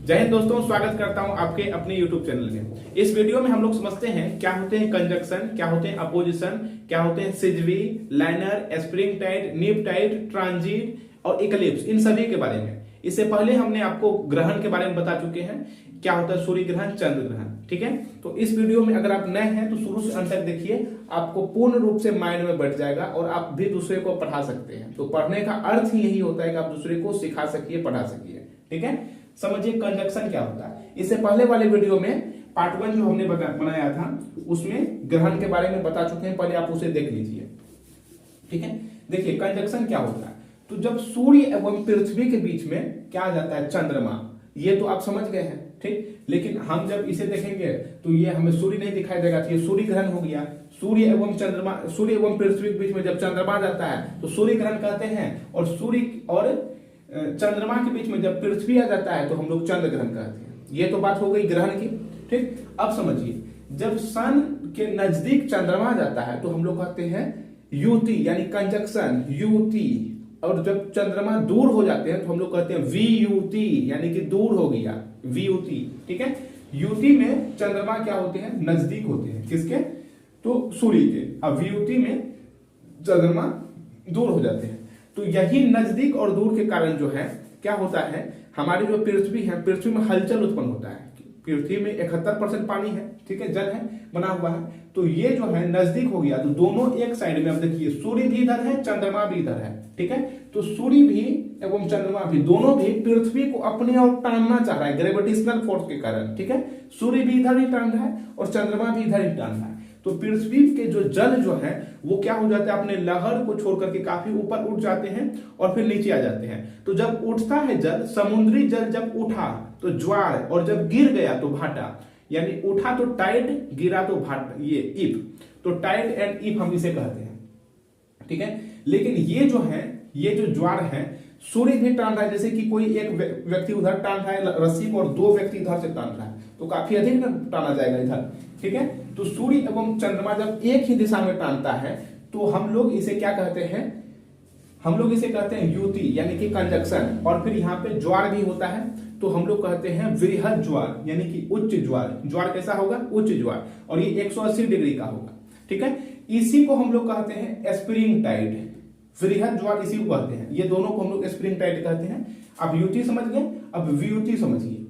जय हिंद दोस्तों, स्वागत करता हूं आपके अपने YouTube चैनल में। इस वीडियो में हम लोग समझते हैं क्या होते हैं कंजक्शन, क्या होते हैं अपोजिशन, क्या होते हैं सिजवी, लाइनर, स्प्रिंग टाइड, नीप टाइड, ट्रांजिट और इक्लिप्स, इन सभी के बारे में। इससे पहले हमने आपको ग्रहण के बारे में बता चुके हैं, क्या होता है सूर्य ग्रहण, चंद्र ग्रहण। ठीक है, तो इस वीडियो में अगर आप नए हैं तो शुरू से अंत तक देखिए, आपको पूर्ण रूप से माइंड में बैठ जाएगा और आप भी दूसरे को पढ़ा सकते हैं। तो पढ़ने का अर्थ ही यही होता है कि आप दूसरे को सिखा सकिए, पढ़ा सकिए। ठीक है, समझिए कंजक्शन क्या होता है। इससे पहले वाले वीडियो में पार्ट 1 जो हमने बनाया था उसमें ग्रहण के बारे में बता चुके हैं, पहले आप उसे देख लीजिए। ठीक है, देखिए कंजक्शन क्या होता है। तो जब सूर्य एवं पृथ्वी के बीच में क्या आ जाता है, चंद्रमा, ये तो आप समझ गए हैं। ठीक, लेकिन हम जब इसे देखेंगे तो ये हमें सूर्य नहीं दिखाई देगा, तो ये सूर्य ग्रहण हो गया। सूर्य एवं चंद्रमा, सूर्य एवं पृथ्वी के बीच में जब चंद्रमा जाता है तो सूर्य ग्रहण कहते हैं, और सूर्य और चंद्रमा के बीच में जब पृथ्वी आ जाता है तो हम लोग चंद्र ग्रहण कहते हैं। ये तो बात हो गई ग्रहण की। ठीक, अब समझिए, जब सन के नजदीक चंद्रमा जाता है तो हम लोग कहते हैं युति, यानी कंजक्शन, युति। और जब चंद्रमा दूर हो जाते हैं तो हम लोग कहते हैं वियुति, यानी कि दूर हो गया, वियुति। ठीक है, युति में चंद्रमा क्या होते हैं, नजदीक होते हैं, किसके, तो सूर्य के। अब वियुति में चंद्रमा दूर हो जाते हैं। तो यही नजदीक और दूर के कारण जो है क्या होता है, हमारी जो पृथ्वी है, पृथ्वी में हलचल उत्पन्न होता है। पृथ्वी में 71% पानी है, ठीक है, जल है, बना हुआ है। तो ये जो है नजदीक हो गया, तो दोनों एक साइड में, अब देखिए सूर्य भी इधर है, चंद्रमा भी इधर है। ठीक है, तो सूर्य भी एवं चंद्रमा भी, दोनों भी पृथ्वी को अपने ओर टानना चाह रहा है ग्रेविटेशनल फोर्स के कारण। ठीक है, सूर्य भी इधर ही टान रहा है और चंद्रमा भी इधर ही टान रहा है। तो पृथ्वी के जो जल जो है वो क्या हो जाता है, अपने लहर को छोड़कर के काफी ऊपर उठ जाते हैं और फिर नीचे आ जाते हैं। तो जब उठता है जल, समुद्री जल जब उठा तो ज्वार, और जब गिर गया तो भाटा। यानी उठा तो टाइड, गिरा तो भाटा, ये इफ। तो टाइड एंड इफ हम इसे कहते हैं। ठीक है, लेकिन ये जो है, ये जो ज्वार है, सूर्य भी टान रहा है, जैसे कि कोई एक व्यक्ति उधर टान रहा है रस्सी को और दो व्यक्ति इधर से टान रहा है, तो काफी अधिक टाना जाएगा इधर। ठीक है, तो सूर्य एवं चंद्रमा जब एक ही दिशा में टानता है तो हम लोग इसे क्या कहते हैं, हम लोग इसे कहते हैं युति, यानी कि कंजक्शन। और फिर यहाँ पे ज्वार भी होता है, तो हम लोग कहते हैं वृहद ज्वार, यानी कि उच्च ज्वार। ज्वार कैसा होगा, उच्च ज्वार, और ये 180 डिग्री का होगा। ठीक है, इसी को हम लोग कहते हैं स्प्रिंग टाइड। वृहद ज्वार इसी को कहते हैं, ये दोनों को हम लोग स्प्रिंग टाइड कहते हैं। अब युति समझ गए, अब वियुति समझिए।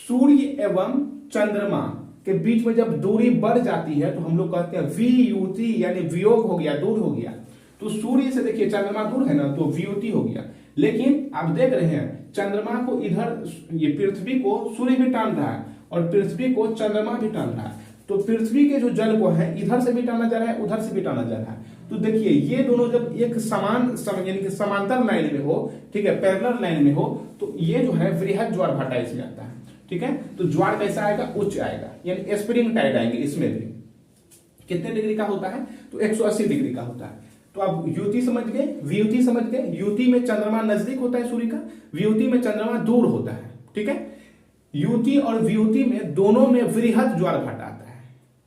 सूर्य एवं चंद्रमा के बीच में जब दूरी बढ़ जाती है तो हम लोग कहते हैं वियुति, यानी वियोग हो गया, दूर हो गया। तो सूर्य से देखिए चंद्रमा दूर है ना, तो वियुति हो गया। लेकिन आप देख रहे हैं चंद्रमा को इधर, ये पृथ्वी को सूर्य भी टान रहा है और पृथ्वी को चंद्रमा भी टान रहा है। तो पृथ्वी के जो जल को है इधर से भी टाना जा रहा है, उधर से भी टाना जा रहा है। तो देखिए ये दोनों जब एक समान यानी कि समांतर लाइन में हो, ठीक है, पैरेलल लाइन में हो, तो ये जो है वृहद ज्वार भाटा इसमें आता है। ठीक है, तो ज्वार कैसा आएगा, उच्च आएगा, यानी स्प्रिंग टाइड आएंगे। इसमें भी कितने डिग्री का होता है, तो 180 डिग्री का होता है। तो आप युति समझ गए, वियुति समझ गए। युति में चंद्रमा नजदीक होता है सूर्य का, वियुति में चंद्रमा दूर होता है। ठीक है, युति और वियुति में दोनों में वृहद ज्वार भाटा आता है।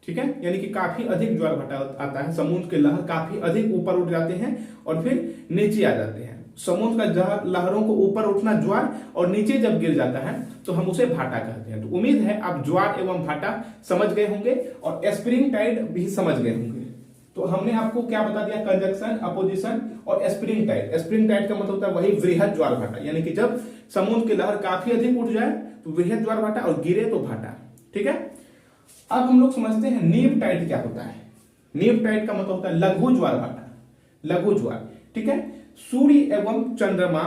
ठीक है, यानी कि काफी अधिक ज्वार भाटा आता है, समुद्र के लहर काफी अधिक ऊपर उठ जाते हैं और फिर नीचे आ जाते हैं। समुद्र का लहरों को ऊपर उठना ज्वार, और नीचे जब गिर जाता है तो हम उसे भाटा कहते हैं। तो उम्मीद है आप ज्वार एवं भाटा समझ गए होंगे और स्प्रिंग टाइड भी समझ गए होंगे। तो हमने आपको क्या बता दिया, कंजक्शन, अपोजिशन और स्प्रिंग टाइड। स्प्रिंग टाइड का मतलब होता है वही वृहद ज्वार भाटा, यानी कि जब समुद्र की लहर काफी अधिक उठ जाए तो वृहद ज्वार भाटा, और गिरे तो भाटा। ठीक है, अब हम लोग समझते हैं नीप टाइड क्या होता है। नीप टाइड का मतलब होता है लघु ज्वार भाटा, लघु ज्वार। ठीक है, सूर्य एवं चंद्रमा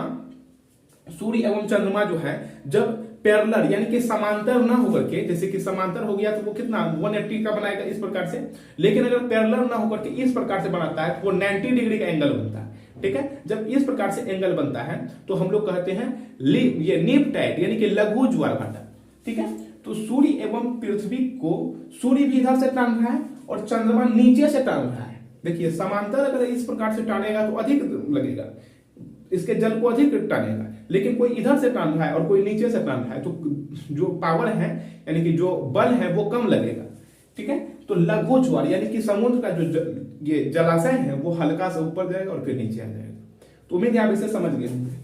जो है जब पैरेलल यानी कि समांतर ना होकर के, जैसे कि समांतर हो गया तो वो कितना 180 का बनाएगा इस प्रकार से, लेकिन अगर पैरेलल ना होकर के इस प्रकार से बनाता है तो वो 90 डिग्री का एंगल बनता है। ठीक है, जब इस प्रकार से एंगल बनता है तो हम लोग कहते हैं ये नीप टाइड, यानी कि लघु ज्वार भाटा। ठीक है, तो सूर्य एवं पृथ्वी को सूर्य भी इधर से टान रहा है और चंद्रमा नीचे से टान रहा है। देखिए समांतर अगर इस प्रकार से टानेगा तो अधिक लगेगा, इसके जल को अधिक टानेगा, लेकिन कोई इधर से टान रहा है और कोई नीचे से टान रहा है तो जो पावर है, यानी कि जो बल है वो कम लगेगा। ठीक है, तो लघु ज्वार यानी कि समुद्र का जो ये जलाशय है वो हल्का से ऊपर जाएगा और फिर नीचे आ जाएगा। तो उम्मीद है आप इसे समझ गए होंगे।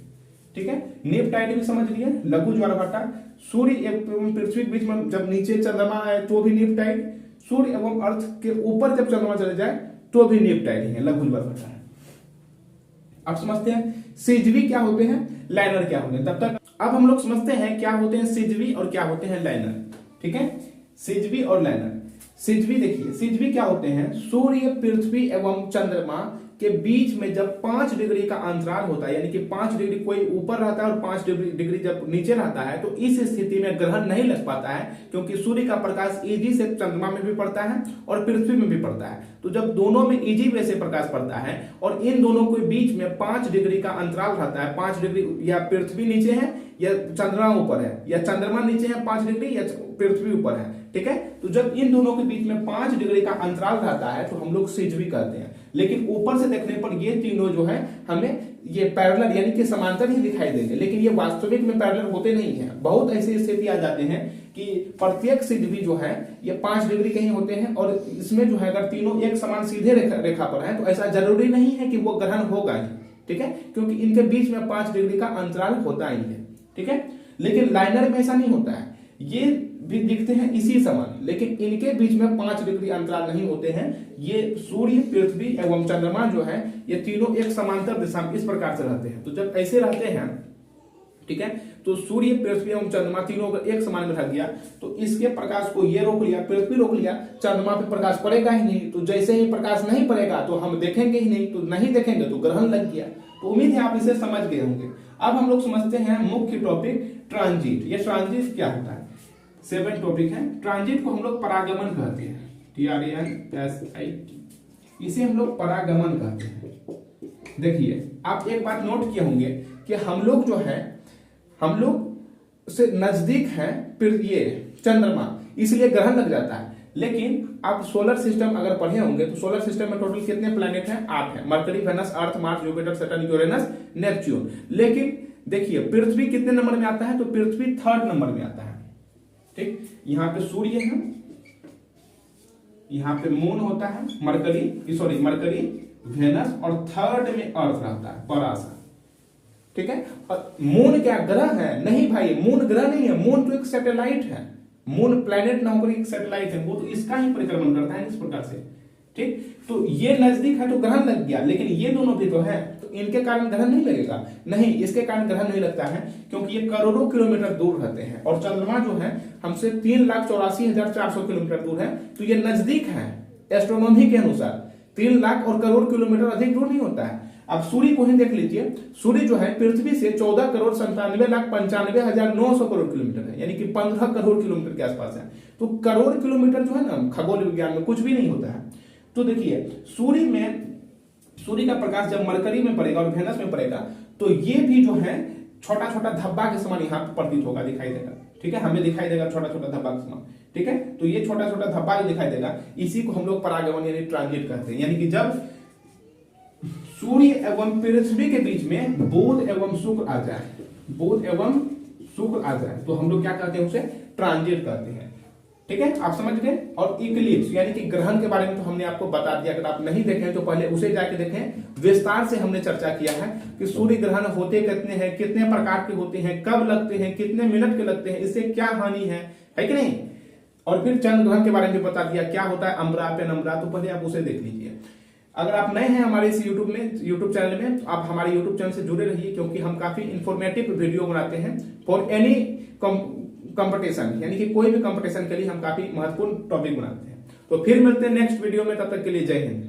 ठीक है। नीप टाइड भी समझ लिए, लघु ज्वारभाटा। सूर्य एवं पृथ्वी के बीच में जब नीचे चंद्रमा है तो भी नीप टाइड, सूर्य एवं अर्थ के ऊपर जब चंद्रमा चले जाए तो भी नीप टाइड है, लघु ज्वारभाटा है। अब समझते हैं सिजवी क्या होते हैं, लाइनर क्या होते हैं। तब तक अब हम लोग समझते हैं क्या होते हैं सिजवी और क्या होते हैं लाइनर। ठीक है, सिजवी और लाइनर। सिजवी देखिए, सिजवी क्या होते हैं, सूर्य पृथ्वी एवं चंद्रमा के बीच में जब 5 डिग्री का अंतराल होता है, यानी कि 5 डिग्री कोई ऊपर रहता है और 5 डिग्री जब नीचे रहता है, तो इस स्थिति में ग्रहण नहीं लग पाता है, क्योंकि सूर्य का प्रकाश इजी से चंद्रमा में भी पड़ता है और पृथ्वी में भी पड़ता है। तो जब दोनों में इजी वे से प्रकाश पड़ता है और इन दोनों के बीच में 5 डिग्री का अंतराल रहता है, 5 डिग्री या पृथ्वी नीचे है या चंद्रमा ऊपर है, या चंद्रमा नीचे है 5 डिग्री या पृथ्वी ऊपर है। ठीक है, तो जब इन दोनों के बीच में 5 डिग्री का अंतराल रहता है तो हम लोग सिजवी कहते हैं। लेकिन ऊपर से देखने पर ये तीनों जो है हमें ये पैरेलल यानी कि समांतर ही दिखाई देंगे, लेकिन ये वास्तविक में पैरेलल होते नहीं है। बहुत ऐसी स्थिति आ जाते हैं कि प्रत्येक सिजवी जो है ये 5 डिग्री के ही होते हैं और इसमें जो है अगर तीनों एक समान सीधे रेखा पर है तो ऐसा जरूरी नहीं है कि वो ग्रहण होगा ही। ठीक है, क्योंकि इनके बीच में 5 डिग्री का अंतराल होता ही है। ठीक है, लेकिन लाइनर में ऐसा नहीं होता है, ये भी दिखते हैं इसी समान, लेकिन इनके बीच में 5 डिग्री अंतराल नहीं होते हैं। ये सूर्य पृथ्वी एवं चंद्रमा जो है ये तीनों एक समांतर दिशा में इस प्रकार से रहते हैं। तो जब ऐसे रहते हैं, ठीक है, तो सूर्य पृथ्वी एवं चंद्रमा तीनों अगर एक समान में रह गया तो इसके प्रकाश को ये रोक लिया, पृथ्वी रोक लिया, चंद्रमा पे प्रकाश पड़ेगा ही नहीं। तो जैसे ही प्रकाश नहीं पड़ेगा तो हम देखेंगे ही नहीं, तो नहीं देखेंगे तो ग्रहण लग गया। तो उम्मीद है आप इसे समझ गए होंगे। अब हम लोग समझते हैं मुख्य टॉपिक ट्रांजिट। ये ट्रांजिट क्या होता है, 7 टॉपिक है। ट्रांजिट को हम लोग परागमन कहते हैं, TRANSIT, इसे हम लोग परागमन कहते हैं। देखिए, आप एक बात नोट किए होंगे कि हम लोग जो है हम लोग से नजदीक है फिर ये चंद्रमा, इसलिए ग्रहण लग जाता है। लेकिन आप सोलर सिस्टम अगर पढ़े होंगे तो सोलर सिस्टम में टोटल कितने प्लैनेट हैं, 8 हैं, Mercury, Venus, Earth, Mars, Jupiter, Saturn, Uranus, Neptune. लेकिन देखिए पृथ्वी कितने नंबर में आता है, तो पृथ्वी 3rd नंबर में आता है। ठीक, यहाँ पे सूर्य है, यहाँ पे मून होता है, मरकरी, वेनस, और 3rd में अर्थ रहता है, परासा। ठीक है, और मून क्या ग्रह है? नहीं भाई, मून ग्रह नहीं है, मून तो एक सैटेलाइट है। मून प्लैनेट ना होकर एक सैटेलाइट है, वो तो इसका ही परिक्रमण करता है इस प्रकार से। ठीक, तो ये नजदीक है तो ग्रहण लग गया, लेकिन ये दोनों भी तो है, तो इनके कारण ग्रहण नहीं लगेगा। नहीं, इसके कारण ग्रहण नहीं लगता है क्योंकि ये करोड़ों किलोमीटर दूर रहते हैं और चंद्रमा जो है हमसे 3,84,400 किलोमीटर दूर है, तो ये नजदीक है। एस्ट्रोनॉमी के अनुसार 3 लाख और करोड़ किलोमीटर अधिक दूर नहीं होता है। अब सूर्य को ही देख लीजिए, सूर्य जो है पृथ्वी से 14,97,95,900 करोड़ किलोमीटर है, यानी कि 15 करोड़ किलोमीटर के आसपास है। तो करोड़ किलोमीटर जो है ना, खगोल विज्ञान में कुछ भी नहीं होता है। तो देखिए सूर्य का प्रकाश जब मरकरी में पड़ेगा और वेनस में पड़ेगा तो ये भी जो है छोटा छोटा धब्बा के समान यहाँ पर प्रतीत होगा, दिखाई देगा। ठीक है, हमें दिखाई देगा छोटा छोटा धब्बा के समान। ठीक है, तो ये छोटा छोटा धब्बा जो दिखाई देगा इसी को हम लोग परागमन यानी ट्रांजिट कहते हैं। यानी कि जब सूर्य एवं पृथ्वी के बीच में बुध एवं शुक्र आ जाए, तो हम लोग क्या कहते हैं, उसे ट्रांजिट कहते हैं। ठीक है, आप समझ गए। और इक्लिप्स यानी कि ग्रहण के बारे में तो हमने आपको बता दिया, अगर आप नहीं देखें तो पहले उसे जाके देखें। विस्तार से हमने चर्चा किया है कि सूर्य ग्रहण होते कितने हैं, कितने प्रकार के होते हैं, कब लगते हैं, कितने मिनट के लगते हैं, इससे क्या हानि है कि नहीं। और फिर चंद्र ग्रहण के बारे में बता दिया, क्या होता है अम्बरा पेनम्बरा, तो पहले आप उसे देख लीजिए। अगर आप नए हैं हमारे इस यूट्यूब चैनल में, तो आप हमारे यूट्यूब चैनल से जुड़े रहिए, क्योंकि हम काफी इंफॉर्मेटिव वीडियो बनाते हैं फॉर एनी कंपटीशन, यानी कि कोई भी कंपटीशन के लिए हम काफी महत्वपूर्ण टॉपिक बनाते हैं। तो फिर मिलते हैं नेक्स्ट वीडियो में, तब तक के लिए जय हिंद।